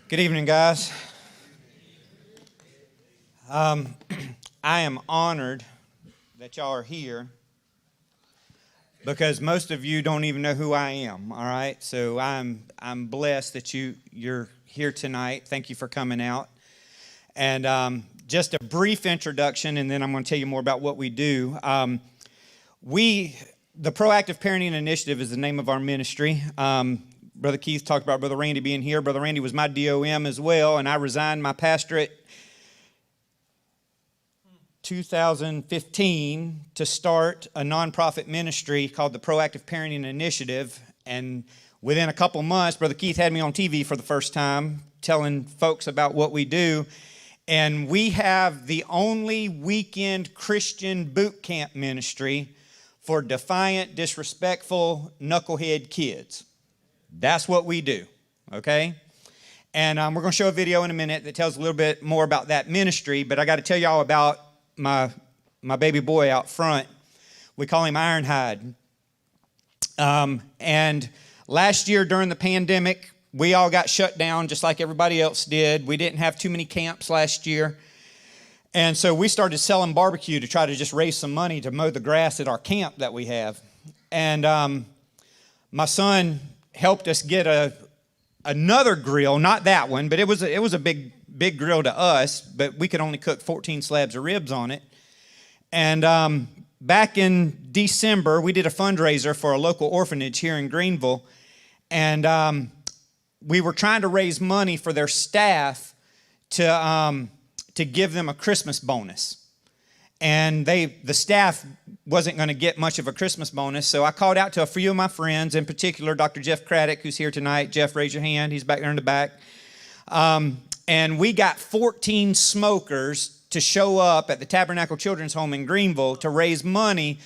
Good evening, guys. I am honored that y'all are here because most of you don't even know who I am, all right? So I'm blessed that you're here tonight. Thank you for coming out. And just a brief introduction, and then I'm going to tell you more about what we do. The Proactive Parenting Initiative is the name of our ministry. Brother Keith talked about Brother Randy being here. Brother Randy was my DOM as well, and I resigned my pastorate 2015 to start a nonprofit ministry called the Proactive Parenting Initiative. And within a couple months, Brother Keith had me on TV for the first time, telling folks about what we do. And we have the only weekend Christian boot camp ministry for defiant, disrespectful, knucklehead kids. That's what we do, okay? And we're going to show a video in a minute that tells a little bit more about that ministry, but I got to tell y'all about my baby boy out front. We call him Ironhide. And last year during the pandemic, we all got shut down just like everybody else did. We didn't have too many camps last year. And so we started selling barbecue to try to just raise some money to mow the grass at our camp that we have. And my son helped us get another grill, not that one, but it was a big grill to us, but we could only cook 14 slabs of ribs on it. And back in December, we did a fundraiser for a local orphanage here in Greenville, and we were trying to raise money for their staff to give them a Christmas bonus. And the staff wasn't going to get much of a Christmas bonus, so I called out to a few of my friends, in particular Dr. Jeff Craddock, who's here tonight. Jeff, raise your hand. He's back there in the back. And we got 14 smokers to show up at the Tabernacle Children's Home in Greenville to raise money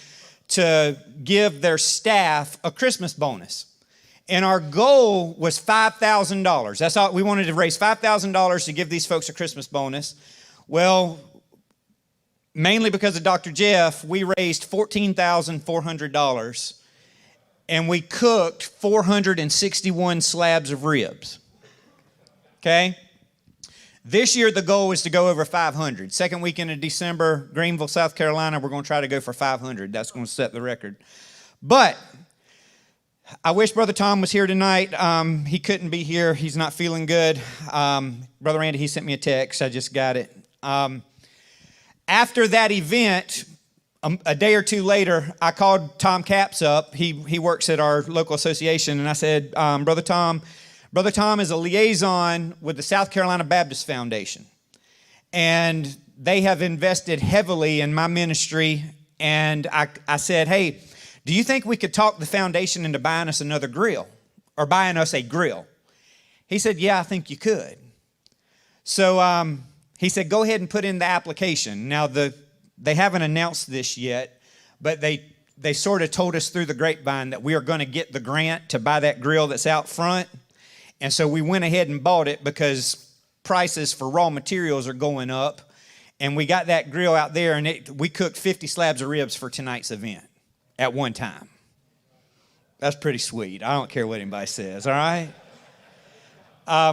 to give their staff a Christmas bonus. And our goal was $5,000. That's all. We wanted to raise $5,000 to give these folks a Christmas bonus. Well, mainly because of Dr. Jeff, we raised $14,400, and we cooked 461 slabs of ribs. Okay? This year, the goal is to go over 500. Second weekend of December, Greenville, South Carolina, we're going to try to go for 500. That's going to set the record. But I wish Brother Tom was here tonight. He couldn't be here. He's not feeling good. Brother Randy, he sent me a text. I just got it. After that event, a day or two later, I called Tom Capps up. He works at our local association, and I said, Brother Tom is a liaison with the South Carolina Baptist Foundation, and they have invested heavily in my ministry. And I said, hey, do you think we could talk the foundation into buying us another grill, or buying us a grill? He said, yeah, I think you could. So he said, go ahead and put in the application. Now, they haven't announced this yet, but they sort of told us through the grapevine that we are going to get the grant to buy that grill that's out front. And so we went ahead and bought it because prices for raw materials are going up. And we got that grill out there, and we cooked 50 slabs of ribs for tonight's event at one time. That's pretty sweet. I don't care what anybody says, all right?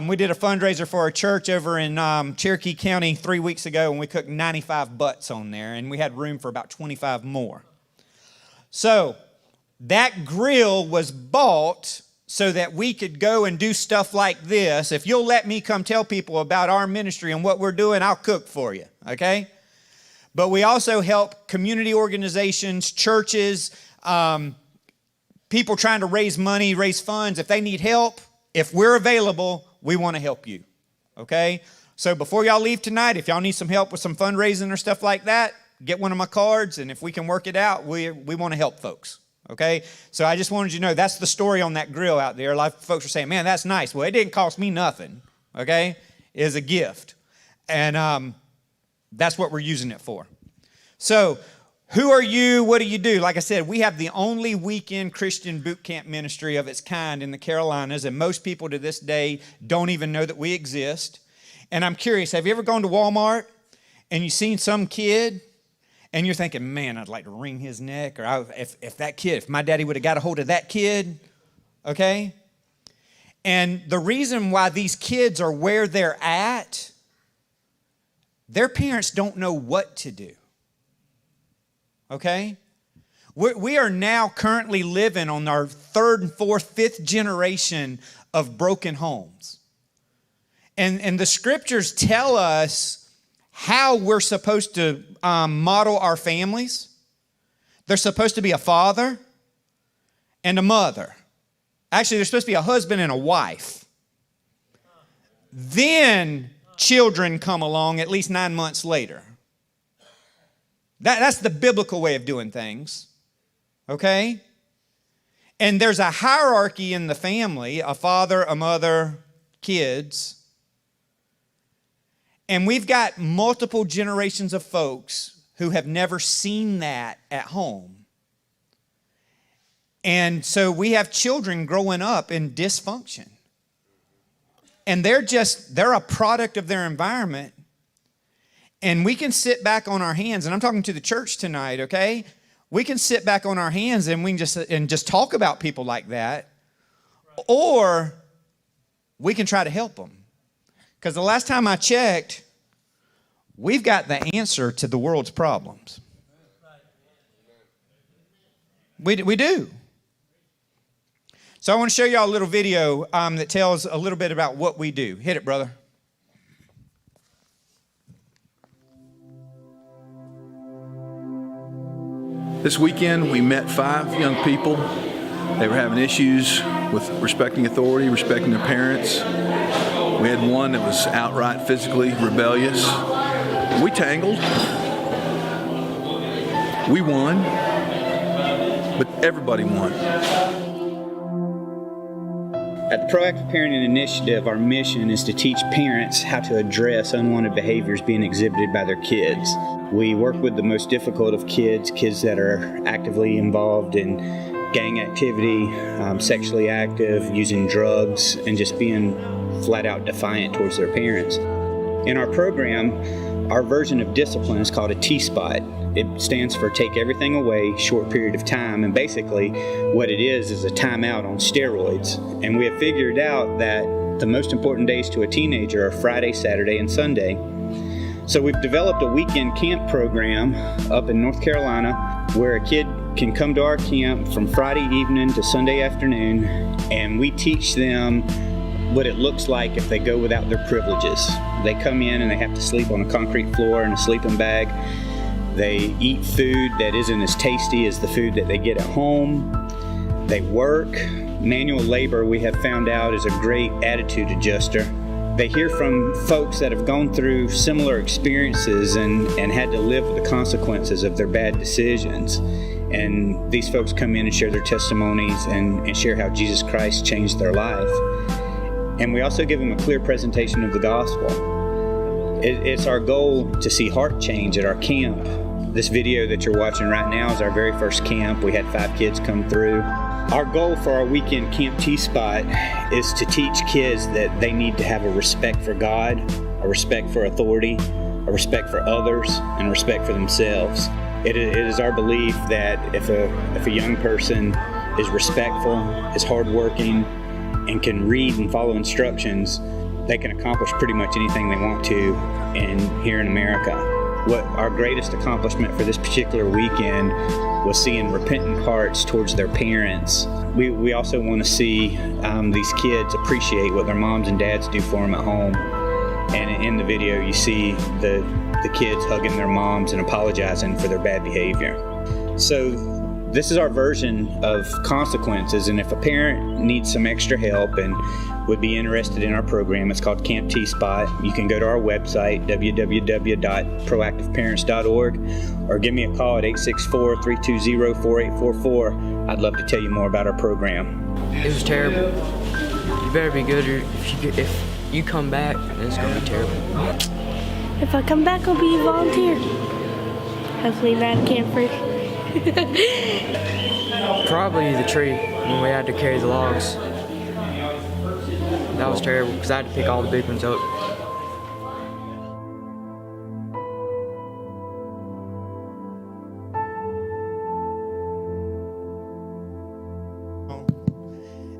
We did a fundraiser for a church over in Cherokee County 3 weeks ago, and we cooked 95 butts on there, and we had room for about 25 more. So that grill was bought so that we could go and do stuff like this. If you'll let me come tell people about our ministry and what we're doing, I'll cook for you, okay? But we also help community organizations, churches, people trying to raise money, raise funds. If they need help, if we're available, we want to help you, okay? So before y'all leave tonight, if y'all need some help with some fundraising or stuff like that, get one of my cards, and if we can work it out, we want to help folks, okay? So I just wanted you to know that's the story on that grill out there. A lot of folks are saying, man, that's nice. Well, it didn't cost me nothing, okay? It is a gift, and that's what we're using it for. So who are you? What do you do? Like I said, we have the only weekend Christian boot camp ministry of its kind in the Carolinas, and most people to this day don't even know that we exist. And I'm curious, have you ever gone to Walmart and you seen some kid and you're thinking, man, I'd like to wring his neck, or if my daddy would have got a hold of that kid, okay? And the reason why these kids are where they're at, their parents don't know what to do. Okay? We are now currently living on our third and fourth, fifth generation of broken homes. And the scriptures tell us how we're supposed to model our families. There's supposed to be a father and a mother. Actually, there's supposed to be a husband and a wife. Then children come along at least 9 months later. That's the biblical way of doing things. Okay? And there's a hierarchy in the family, a father, a mother, kids. And we've got multiple generations of folks who have never seen that at home. And so we have children growing up in dysfunction. And they're a product of their environment. And we can sit back on our hands, and I'm talking to the church tonight, okay? We can sit back on our hands and we can just talk about people like that. Or we can try to help them. Because the last time I checked, we've got the answer to the world's problems. We do. So I want to show y'all a little video that tells a little bit about what we do. Hit it, brother. This weekend, we met 5 young people. They were having issues with respecting authority, respecting their parents. We had one that was outright physically rebellious. We tangled. We won, but everybody won. At the Proactive Parenting Initiative, our mission is to teach parents how to address unwanted behaviors being exhibited by their kids. We work with the most difficult of kids that are actively involved in gang activity, sexually active, using drugs, and just being flat out defiant towards their parents. In our program, our version of discipline is called a T-spot. It stands for Take Everything Away, Short Period of Time, and basically what it is a timeout on steroids. And we have figured out that the most important days to a teenager are Friday, Saturday, and Sunday. So we've developed a weekend camp program up in North Carolina where a kid can come to our camp from Friday evening to Sunday afternoon, and we teach them what it looks like if they go without their privileges. They come in and they have to sleep on a concrete floor in a sleeping bag. They eat food that isn't as tasty as the food that they get at home. They work. Manual labor, we have found out, is a great attitude adjuster. They hear from folks that have gone through similar experiences and had to live with the consequences of their bad decisions. And these folks come in and share their testimonies and share how Jesus Christ changed their life. And we also give them a clear presentation of the gospel. It's our goal to see heart change at our camp. This video that you're watching right now is our very first camp. We had 5 kids come through. Our goal for our weekend Camp T-Spot is to teach kids that they need to have a respect for God, a respect for authority, a respect for others, and a respect for themselves. It is our belief that if a young person is respectful, is hardworking, and can read and follow instructions, they can accomplish pretty much anything they want to here in America. What our greatest accomplishment for this particular weekend was seeing repentant hearts towards their parents. We also want to see these kids appreciate what their moms and dads do for them at home. And in the video, you see the kids hugging their moms and apologizing for their bad behavior. So this is our version of consequences, and if a parent needs some extra help and would be interested in our program, it's called Camp T-Spot. You can go to our website, www.proactiveparents.org, or give me a call at 864-320-4844. I'd love to tell you more about our program. It was terrible. You better be good, or if you come back, then it's going to be terrible. If I come back, I'll be a volunteer. Hopefully not a camper. Probably the tree when we had to carry the logs. That was terrible because I had to pick all the big ones up.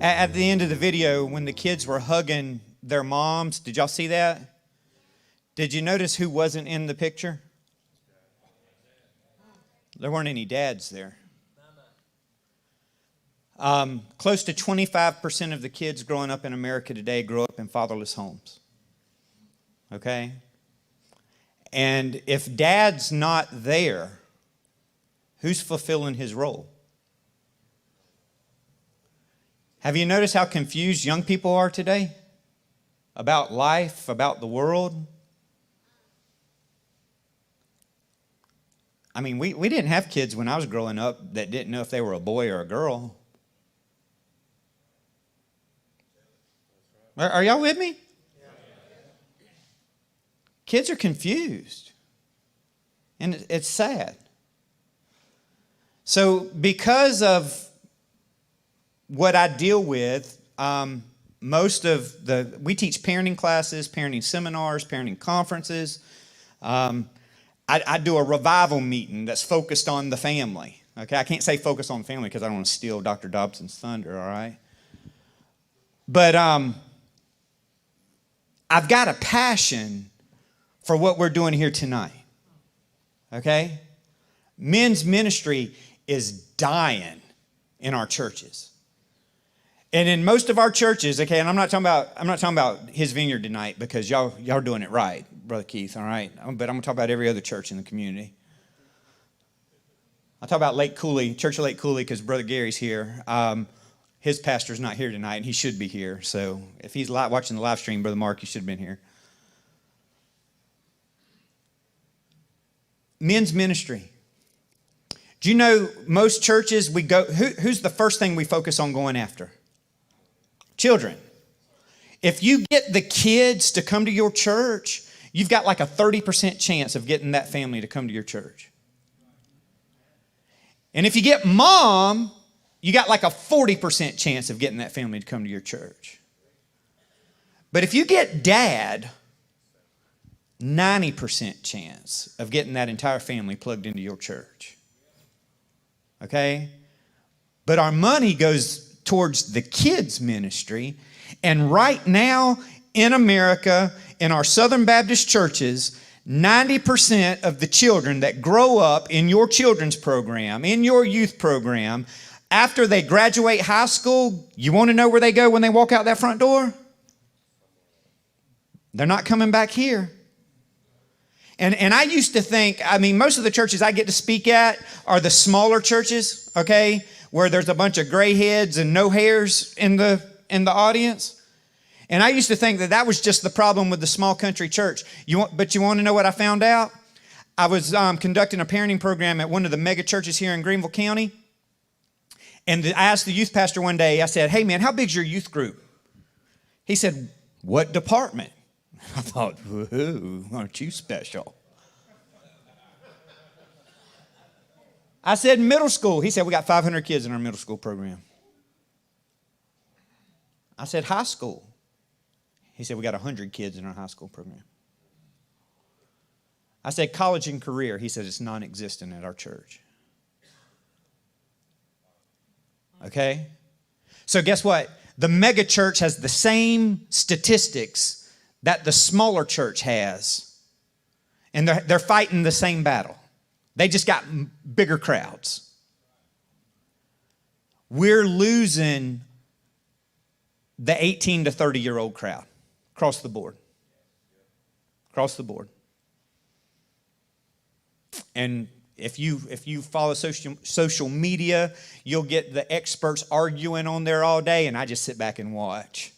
At the end of the video, when the kids were hugging their moms, did y'all see that? Did you notice who wasn't in the picture? There weren't any dads there. Close to 25% of the kids growing up in America today grow up in fatherless homes. Okay? And if dad's not there, who's fulfilling his role? Have you noticed how confused young people are today about life, about the world? I mean, we didn't have kids when I was growing up that didn't know if they were a boy or a girl. Are y'all with me? Kids are confused. And it's sad. So because of what I deal with, we teach parenting classes, parenting seminars, parenting conferences. I do a revival meeting that's focused on the family. Okay, I can't say focus on family because I don't want to steal Dr. Dobson's thunder, all right? But I've got a passion for what we're doing here tonight. Okay? Men's ministry is dying in our churches. And in most of our churches, okay, and I'm not talking about his Vineyard tonight because y'all are doing it right, Brother Keith, all right? But I'm going to talk about every other church in the community. I'll talk about Lake Cooley, Church of Lake Cooley, because Brother Gary's here. His pastor's not here tonight, and he should be here. So if he's watching the live stream, Brother Mark, you should have been here. Men's ministry. Do you know most churches we go, who's the first thing we focus on going after? Children. If you get the kids to come to your church, you've got like a 30% chance of getting that family to come to your church. And if you get mom, you got like a 40% chance of getting that family to come to your church. But if you get dad, 90% chance of getting that entire family plugged into your church. Okay? But our money goes towards the kids' ministry. And right now in America, in our Southern Baptist churches, 90% of the children that grow up in your children's program, in your youth program, after they graduate high school, you want to know where they go when they walk out that front door? They're not coming back here. And I used to think, I mean, most of the churches I get to speak at are the smaller churches, okay, where there's a bunch of gray heads and no hairs in the audience. And I used to think that was just the problem with the small country church. But you want to know what I found out? I was conducting a parenting program at one of the mega churches here in Greenville County. And I asked the youth pastor one day, I said, hey man, how big's your youth group? He said, what department? I thought, whoa, aren't you special? I said, middle school. He said, we got 500 kids in our middle school program. I said, high school. He said, we got 100 kids in our high school program. I said, college and career. He said, it's non-existent at our church. Okay? So guess what? The mega church has the same statistics that the smaller church has. And they're fighting the same battle. They just got bigger crowds. We're losing the 18 to 30-year-old crowd across the board. Across the board. And if you follow social media, you'll get the experts arguing on there all day, and I just sit back and watch.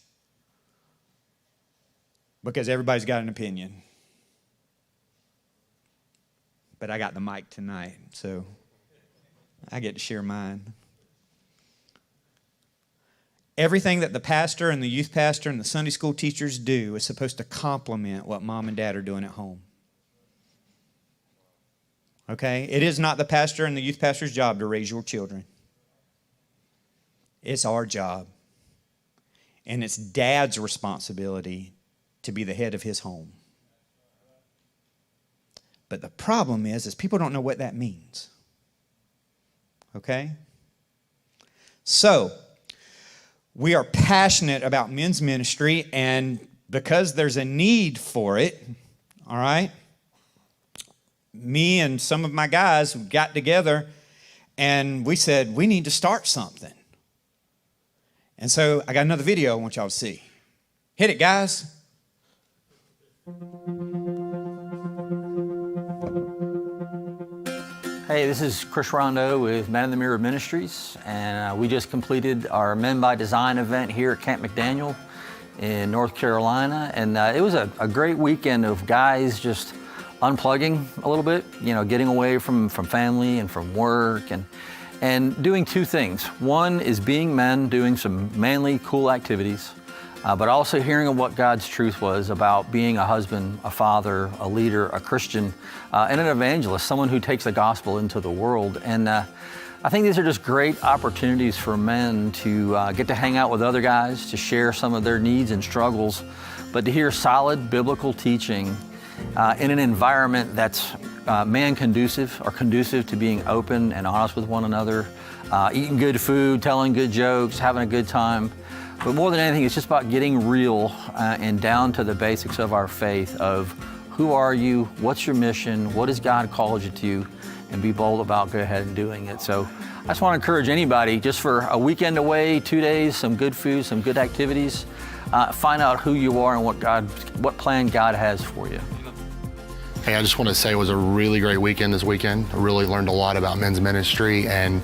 Because everybody's got an opinion. But I got the mic tonight, so I get to share mine. Everything that the pastor and the youth pastor and the Sunday school teachers do is supposed to complement what mom and dad are doing at home. Okay? It is not the pastor and the youth pastor's job to raise your children. It's our job. And it's dad's responsibility to be the head of his home. But the problem is people don't know what that means. Okay? So, We are passionate about men's ministry, and because there's a need for it, all right, me and some of my guys got together and we said, we need to start something. And so I got another video I want y'all to see. Hit it, guys. Hey, this is Chris Rondo with Man in the Mirror Ministries, and we just completed our Men by Design event here at Camp McDaniel in North Carolina, and it was a great weekend of guys just unplugging a little bit, you know, getting away from family and from work, and doing two things. One is being men, doing some manly, cool activities, but also hearing what God's truth was about being a husband, a father, a leader, a Christian, and an evangelist, someone who takes the gospel into the world. And I think these are just great opportunities for men to get to hang out with other guys, to share some of their needs and struggles, but to hear solid biblical teaching in an environment that's man conducive, or conducive to being open and honest with one another, eating good food, telling good jokes, having a good time. But more than anything, it's just about getting real and down to the basics of our faith of who are you, what's your mission, what has God called you to, and be bold about go ahead and doing it. So I just want to encourage anybody, just for a weekend away, 2 days, some good food, some good activities, find out who you are and what plan God has for you. Hey, I just want to say it was a really great weekend this weekend. I really learned a lot about men's ministry and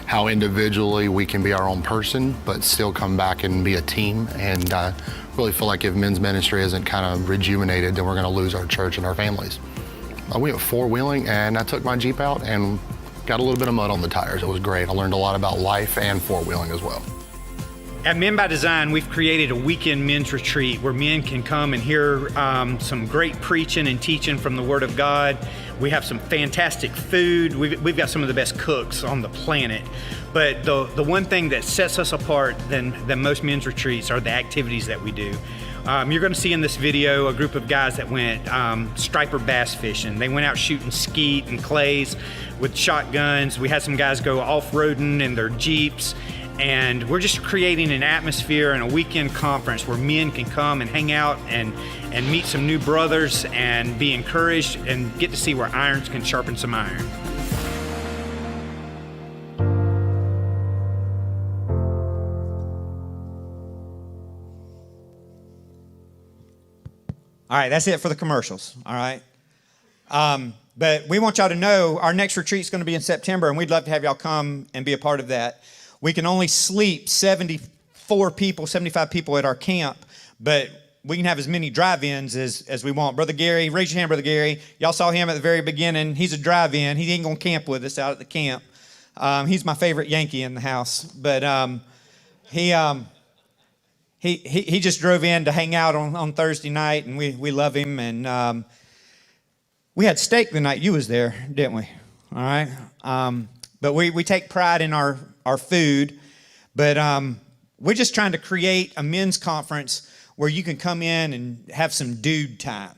how individually we can be our own person, but still come back and be a team. And really feel like if men's ministry isn't kind of rejuvenated, then we're going to lose our church and our families. We went four-wheeling, and I took my Jeep out and got a little bit of mud on the tires. It was great. I learned a lot about life and four-wheeling as well. At Men by Design, we've created a weekend men's retreat where men can come and hear some great preaching and teaching from the Word of God. We have some fantastic food. We've got some of the best cooks on the planet. But the one thing that sets us apart than most men's retreats are the activities that we do. You're going to see in this video a group of guys that went striper bass fishing. They went out shooting skeet and clays with shotguns. We had some guys go off-roading in their Jeeps. And we're just creating an atmosphere and a weekend conference where men can come and hang out and meet some new brothers and be encouraged and get to see where irons can sharpen some iron. All right, that's it for the commercials, all right? But we want y'all to know our next retreat is going to be in September, and we'd love to have y'all come and be a part of that. We can only sleep 75 people at our camp, but we can have as many drive-ins as we want. Brother Gary, raise your hand, Brother Gary. Y'all saw him at the very beginning. He's a drive-in. He ain't going to camp with us out at the camp. He's my favorite Yankee in the house. But he just drove in to hang out on Thursday night, and we love him. And we had steak the night you was there, didn't we? All right. But we take pride in our food, but we're just trying to create a men's conference where you can come in and have some dude time.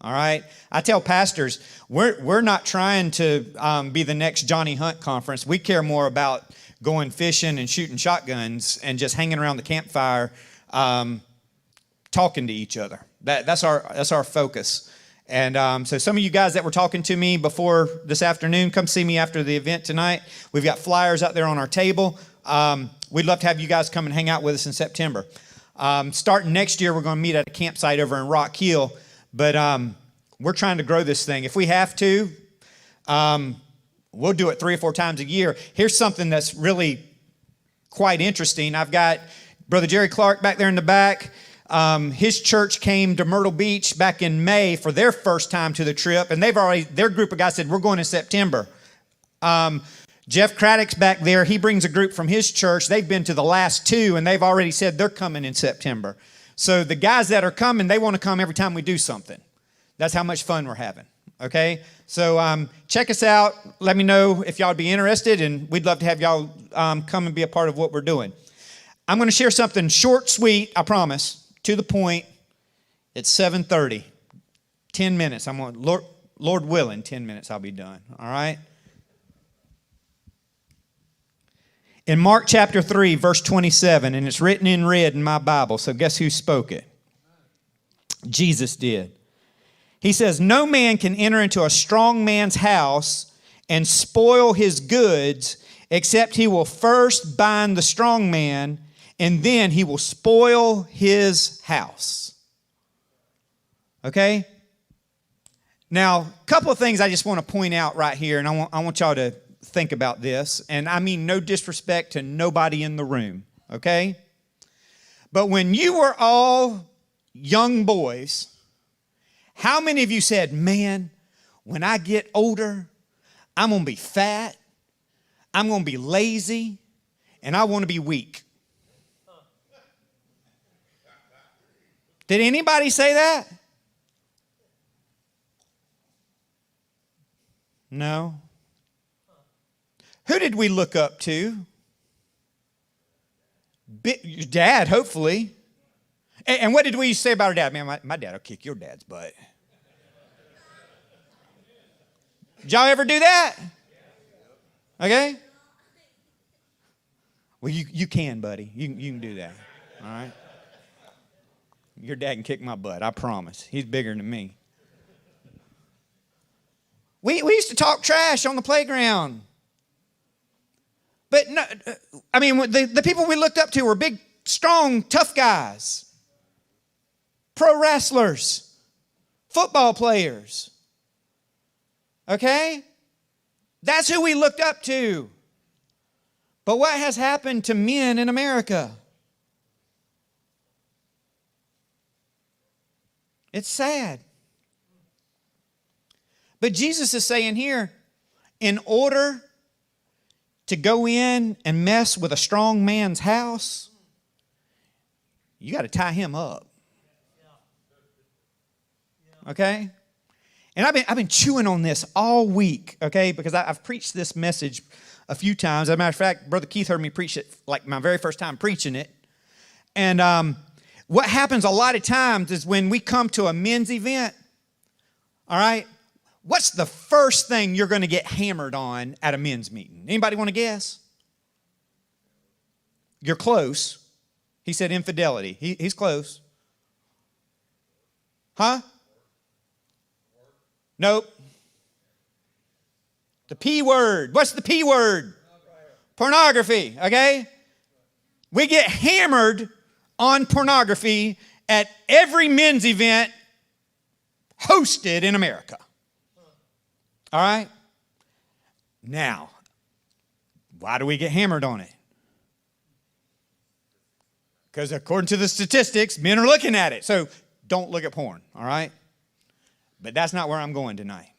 All right. I tell pastors, we're not trying to be the next Johnny Hunt conference. We care more about going fishing and shooting shotguns and just hanging around the campfire, talking to each other. That's our focus. And so some of you guys that were talking to me before this afternoon, come see me after the event tonight. We've got flyers out there on our table. We'd love to have you guys come and hang out with us in September. Starting next year, we're going to meet at a campsite over in Rock Hill. But we're trying to grow this thing. If we have to, we'll do it 3 or 4 times a year. Here's something that's really quite interesting. I've got Brother Jerry Clark back there in the back. His church came to Myrtle Beach back in May for their first time to the trip, and their group of guys said, we're going in September. Jeff Craddock's back there. He brings a group from his church. They've been to the last 2, and they've already said they're coming in September. So the guys that are coming, they want to come every time we do something. That's how much fun we're having, okay? So check us out. Let me know if y'all would be interested, and we'd love to have y'all come and be a part of what we're doing. I'm going to share something short, sweet, I promise. To the point. It's 7:30. 10 minutes. I'm going, Lord willing, 10 minutes I'll be done. All right? In Mark chapter 3, verse 27, and it's written in red in my Bible, so guess who spoke it? Jesus did. He says, no man can enter into a strong man's house and spoil his goods, except he will first bind the strong man, and then he will spoil his house. Okay? Now, a couple of things I just want to point out right here, and I want y'all to think about this, and I mean no disrespect to nobody in the room, okay? But when you were all young boys, how many of you said, man, when I get older, I'm going to be fat, I'm going to be lazy, and I want to be weak? Did anybody say that? No. Who did we look up to? Your dad, hopefully. And what did we say about our dad? Man, my dad will kick your dad's butt. Did y'all ever do that? Okay? Well, you can, buddy. You can do that. All right? Your dad can kick my butt, I promise. He's bigger than me. We used to talk trash on the playground. But no, I mean, the people we looked up to were big, strong, tough guys. Pro wrestlers. Football players. Okay? That's who we looked up to. But what has happened to men in America? It's sad. But Jesus is saying here, in order to go in and mess with a strong man's house, you got to tie him up. Okay? And I've been chewing on this all week, okay, because I've preached this message a few times. As a matter of fact, Brother Keith heard me preach it like my very first time preaching it. And what happens a lot of times is when we come to a men's event, all right, what's the first thing you're going to get hammered on at a men's meeting? Anybody want to guess? You're close. He said infidelity. He's close. Huh? Nope. The P word. What's the P word? Pornography, okay? We get hammered on pornography at every men's event hosted in America. All right? Now, why do we get hammered on it? Because according to the statistics, men are looking at it. So don't look at porn, all right? But that's not where I'm going tonight.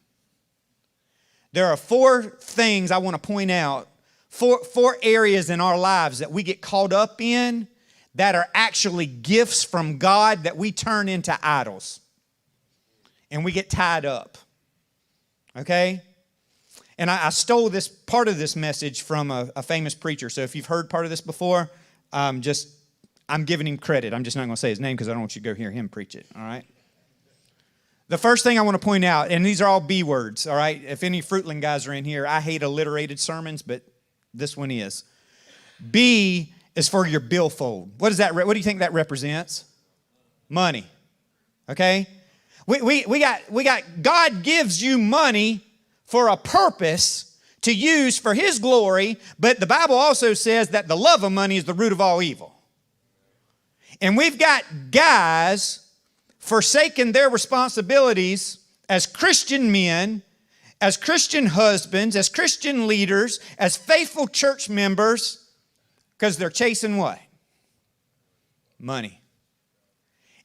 There are four things I want to point out, four areas in our lives that we get caught up in that are actually gifts from God that we turn into idols. And we get tied up. Okay? And I stole this part of this message from a famous preacher. So if you've heard part of this before, I'm giving him credit. I'm just not going to say his name because I don't want you to go hear him preach it. All right? The first thing I want to point out, and these are all B words, all right? If any Fruitland guys are in here, I hate alliterated sermons, but this one is. B is for your billfold. What do you think that represents? Money. Okay? We got God gives you money for a purpose to use for His glory, but the Bible also says that the love of money is the root of all evil. And we've got guys forsaking their responsibilities as Christian men, as Christian husbands, as Christian leaders, as faithful church members, because they're chasing what? Money.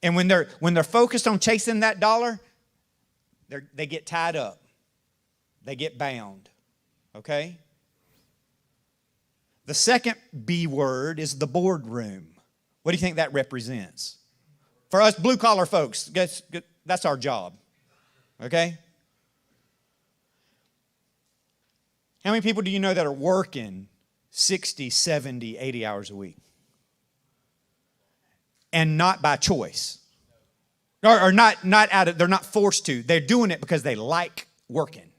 And when they're focused on chasing that dollar, they get tied up. They get bound. Okay? The second B word is the boardroom. What do you think that represents? For us blue-collar folks, that's our job. Okay? How many people do you know that are working 60, 70, 80 hours a week? And not by choice. Or not out of, they're not forced to. They're doing it because they like working.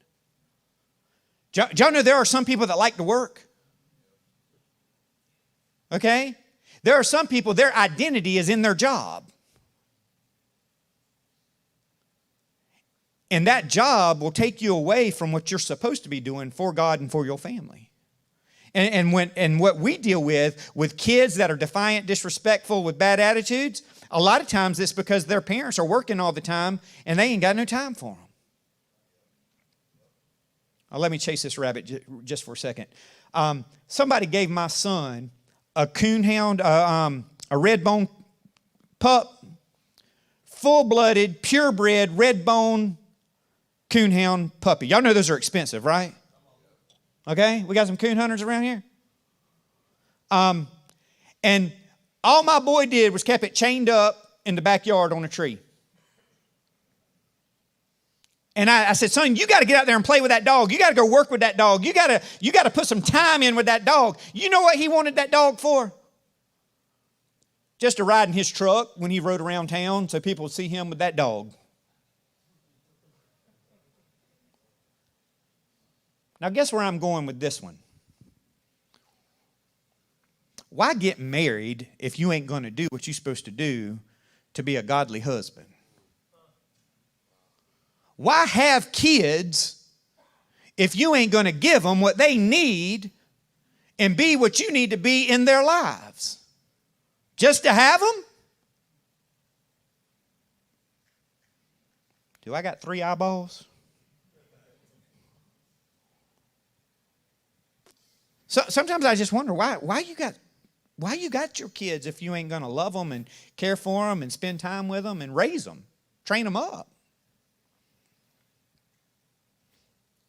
Do y'all know there are some people that like to work? Okay? There are some people, their identity is in their job. And that job will take you away from what you're supposed to be doing for God and for your family. And what we deal with kids that are defiant, disrespectful, with bad attitudes, a lot of times it's because their parents are working all the time and they ain't got no time for them. Let me chase this rabbit just for a second. Somebody gave my son a coonhound, a red-bone pup, full-blooded, purebred, red-bone coonhound puppy. Y'all know those are expensive, right? Okay, we got some coon hunters around here. And all my boy did was kept it chained up in the backyard on a tree. And I said, son, you got to get out there and play with that dog. You got to go work with that dog. You got to put some time in with that dog. You know what he wanted that dog for? Just to ride in his truck when he rode around town so people would see him with that dog. Now, guess where I'm going with this one? Why get married if you ain't going to do what you're supposed to do to be a godly husband? Why have kids if you ain't going to give them what they need and be what you need to be in their lives? Just to have them? Do I got 3 eyeballs? So sometimes I just wonder why you got your kids if you ain't going to love them and care for them and spend time with them and raise them, train them up.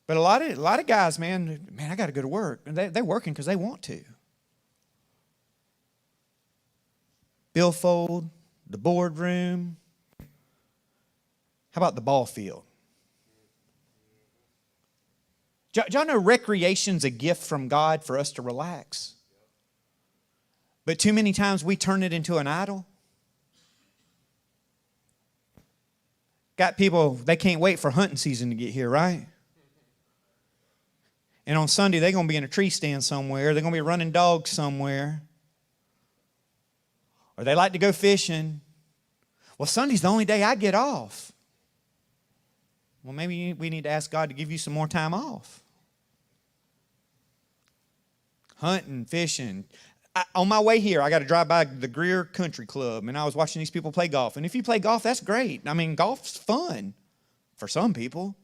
But a lot of guys, man, I got to go to work. And they're working because they want to. Billfold, the boardroom. How about the ball field? Do y'all know recreation's a gift from God for us to relax? But too many times we turn it into an idol. Got people, they can't wait for hunting season to get here, right? And on Sunday, they're going to be in a tree stand somewhere. They're going to be running dogs somewhere. Or they like to go fishing. Well, Sunday's the only day I get off. Well, maybe we need to ask God to give you some more time off. Hunting, fishing. On my way here, I got to drive by the Greer Country Club, and I was watching these people play golf. And if you play golf, that's great. I mean, golf's fun for some people.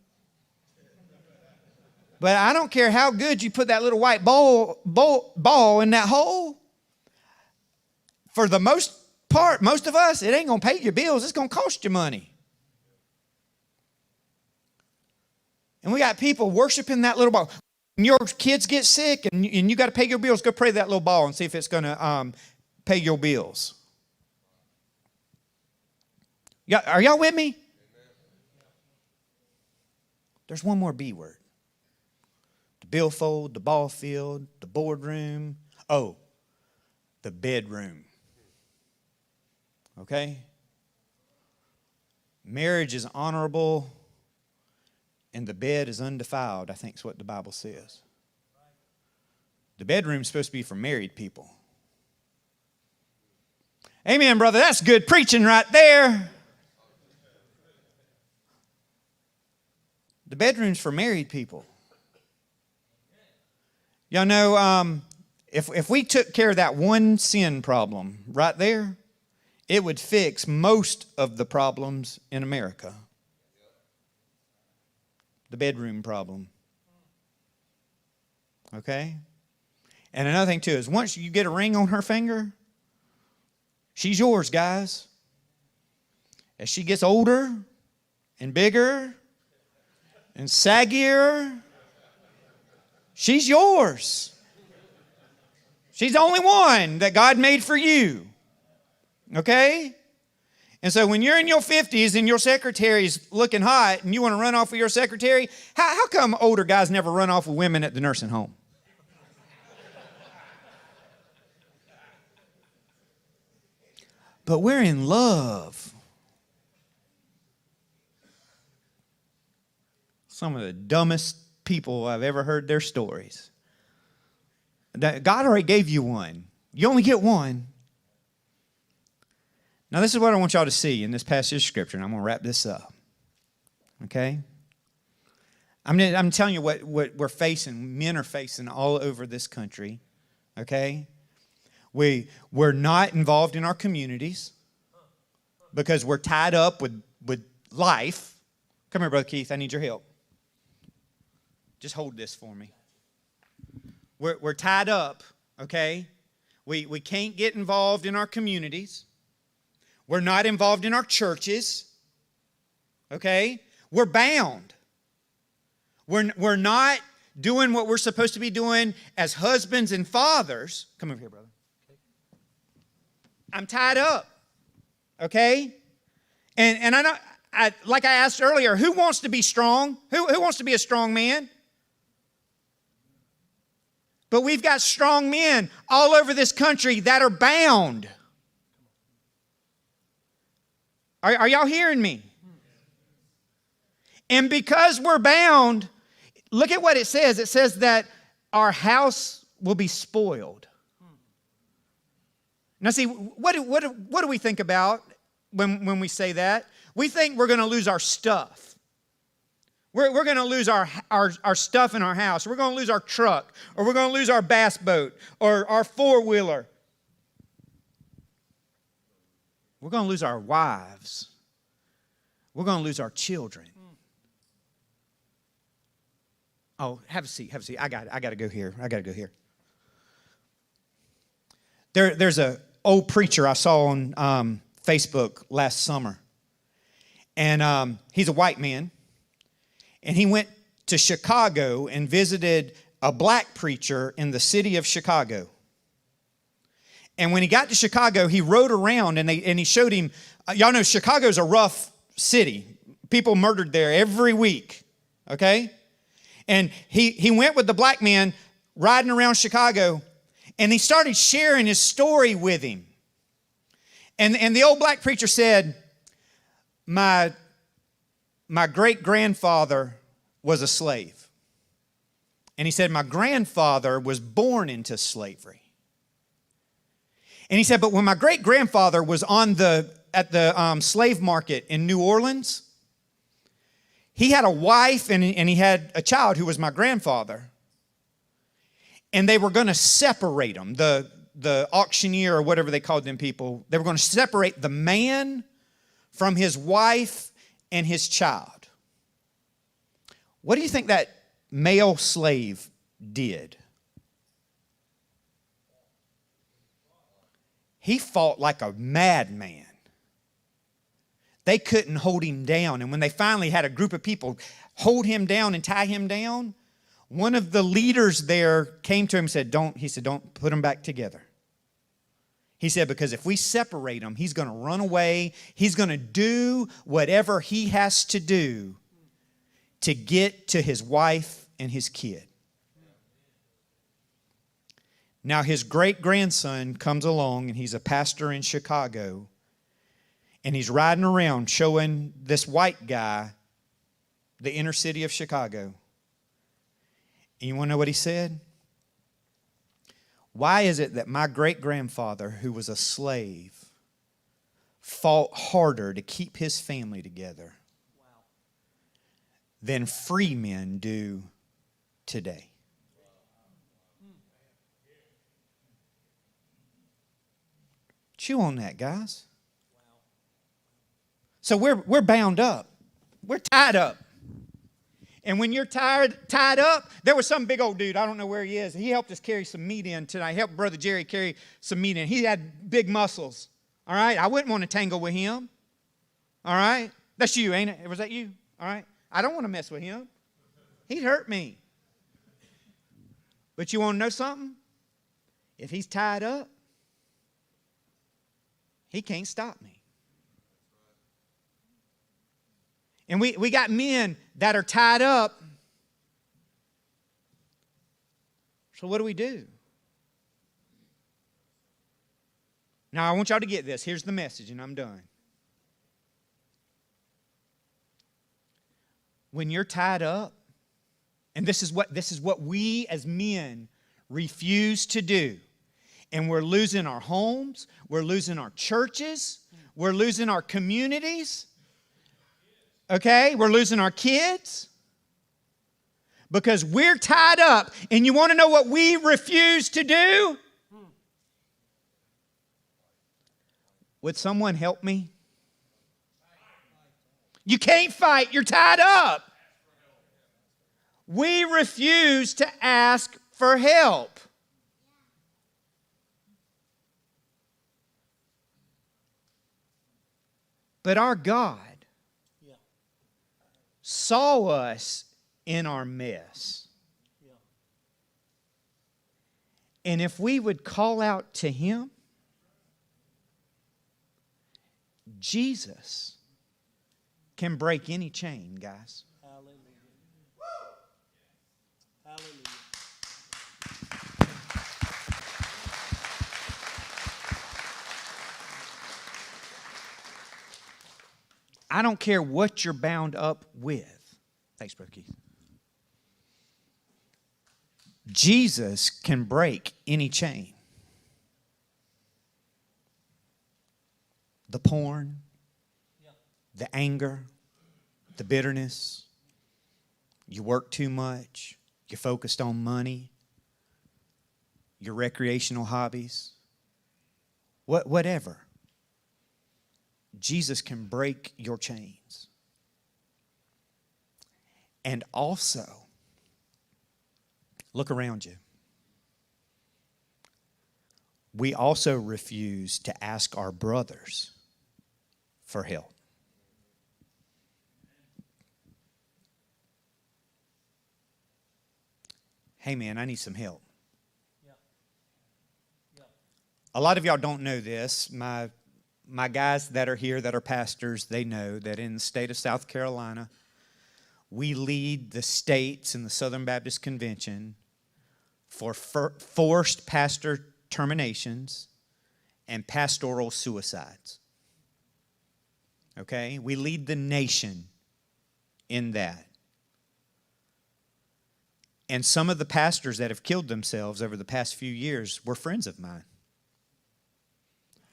But I don't care how good you put that little white ball in that hole. For the most part, most of us, it ain't going to pay your bills. It's going to cost you money. And we got people worshiping that little ball. When your kids get sick and you got to pay your bills, go pray that little ball and see if it's going to pay your bills. Are y'all with me? There's one more B word. The billfold, the ball field, the boardroom. Oh, the bedroom. Okay? Marriage is honorable and the bed is undefiled, I think is what the Bible says. The bedroom's supposed to be for married people. Amen, brother. That's good preaching right there. The bedroom's for married people. Y'all know, if we took care of that one sin problem right there, it would fix most of the problems in America. The bedroom problem. Okay? And another thing too is once you get a ring on her finger, she's yours, guys. As she gets older and bigger and saggier, she's yours. She's the only one that God made for you. Okay? And so when you're in your 50s and your secretary's looking hot and you want to run off with your secretary, how come older guys never run off with women at the nursing home? But we're in love. Some of the dumbest people I've ever heard their stories. God already gave you one. You only get one. Now, this is what I want y'all to see in this passage of Scripture, and I'm going to wrap this up. Okay? I'm telling you what we're facing, men are facing all over this country. Okay? We're not involved in our communities because we're tied up with life. Come here, Brother Keith, I need your help. Just hold this for me. We're tied up, okay? We can't get involved in our communities. We're not involved in our churches, okay? We're bound. We're not doing what we're supposed to be doing as husbands and fathers. Come over here, brother. I'm tied up, okay? And I know, like I asked earlier, who wants to be strong? Who wants to be a strong man? But we've got strong men all over this country that are bound. Are y'all hearing me? And because we're bound, look at what it says. It says that our house will be spoiled. Now see, what do we think about when we say that? We think we're going to lose our stuff. We're going to lose our stuff in our house. We're going to lose our truck, or we're going to lose our bass boat, or our four-wheeler. We're going to lose our wives. We're going to lose our children. Oh, have a seat. I got to go here. There's an old preacher I saw on Facebook last summer. And he's a white man. And he went to Chicago and visited a black preacher in the city of Chicago. And when he got to Chicago, he rode around and he showed him, y'all know Chicago's a rough city. People murdered there every week, okay? And he went with the black man riding around Chicago, and he started sharing his story with him. And the old black preacher said, my great-grandfather was a slave. And he said, my grandfather was born into slavery. And he said, but when my great-grandfather was at the slave market in New Orleans, he had a wife and he had a child who was my grandfather. And they were going to separate them, the auctioneer or whatever they called them people. They were going to separate the man from his wife and his child. What do you think that male slave did? He fought like a madman. They couldn't hold him down. And when they finally had a group of people hold him down and tie him down, one of the leaders there came to him and said, don't put them back together. He said, because if we separate him, he's going to run away. He's going to do whatever he has to do to get to his wife and his kid. Now his great-grandson comes along, and he's a pastor in Chicago, and he's riding around showing this white guy the inner city of Chicago. And you want to know what he said? Why is it that my great-grandfather, who was a slave, fought harder to keep his family together than free men do today? Chew on that, guys. So we're bound up. We're tied up. And when you're tied up, there was some big old dude, I don't know where he is. He helped us carry some meat in tonight. He helped Brother Jerry carry some meat in. He had big muscles. All right? I wouldn't want to tangle with him. All right? That's you, ain't it? Was that you? All right? I don't want to mess with him. He'd hurt me. But you want to know something? If he's tied up, he can't stop me. And we got men that are tied up. So what do we do? Now I want y'all to get this. Here's the message, and I'm done. When you're tied up, and this is what we as men refuse to do, And we're losing our homes. We're losing our churches. We're losing our communities. Okay? We're losing our kids. Because we're tied up. And you want to know what we refuse to do? Would someone help me? You can't fight. You're tied up. We refuse to ask for help. But our God saw us in our mess. And if we would call out to Him, Jesus can break any chain, guys. Hallelujah. Hallelujah. I don't care what you're bound up with. Thanks, Brother Keith. Jesus can break any chain. The porn, the anger, the bitterness. You work too much. You're focused on money. Your recreational hobbies. Whatever. Jesus can break your chains. And also, look around you. We also refuse to ask our brothers for help. Hey man, I need some help. A lot of y'all don't know this. My guys that are here that are pastors, they know that in the state of South Carolina, we lead the states in the Southern Baptist Convention for forced pastor terminations and pastoral suicides. Okay? We lead the nation in that. And some of the pastors that have killed themselves over the past few years were friends of mine.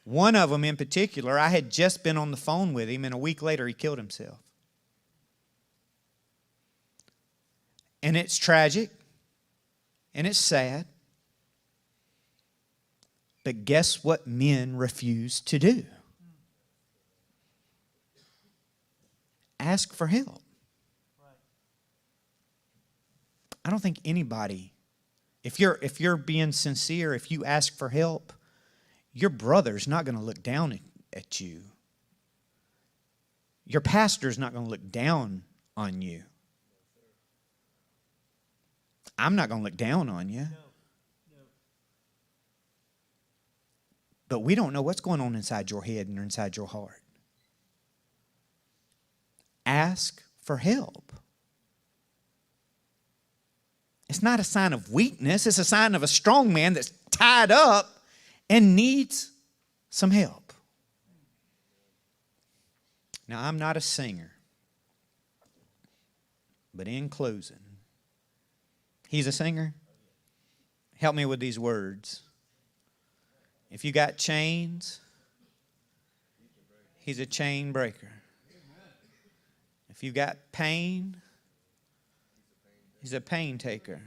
One of them in particular, I had just been on the phone with him, and a week later he killed himself. And it's tragic, and it's sad. But guess what men refuse to do? Ask for help. I don't think anybody, if you're being sincere, if you ask for help, your brother's not going to look down at you. Your pastor's not going to look down on you. I'm not going to look down on you. But we don't know what's going on inside your head and inside your heart. Ask for help. It's not a sign of weakness. It's a sign of a strong man that's tied up and needs some help. Now, I'm not a singer. But in closing, he's a singer. Help me with these words. If you got chains, he's a chain breaker. If you got pain, he's a pain taker.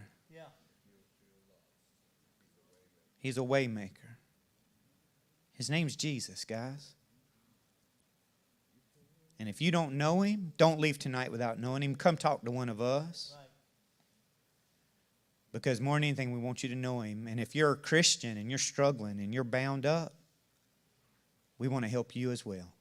He's a way maker. His name's Jesus, guys. And if you don't know him, don't leave tonight without knowing him. Come talk to one of us. Because more than anything, we want you to know him. And if you're a Christian and you're struggling and you're bound up, we want to help you as well.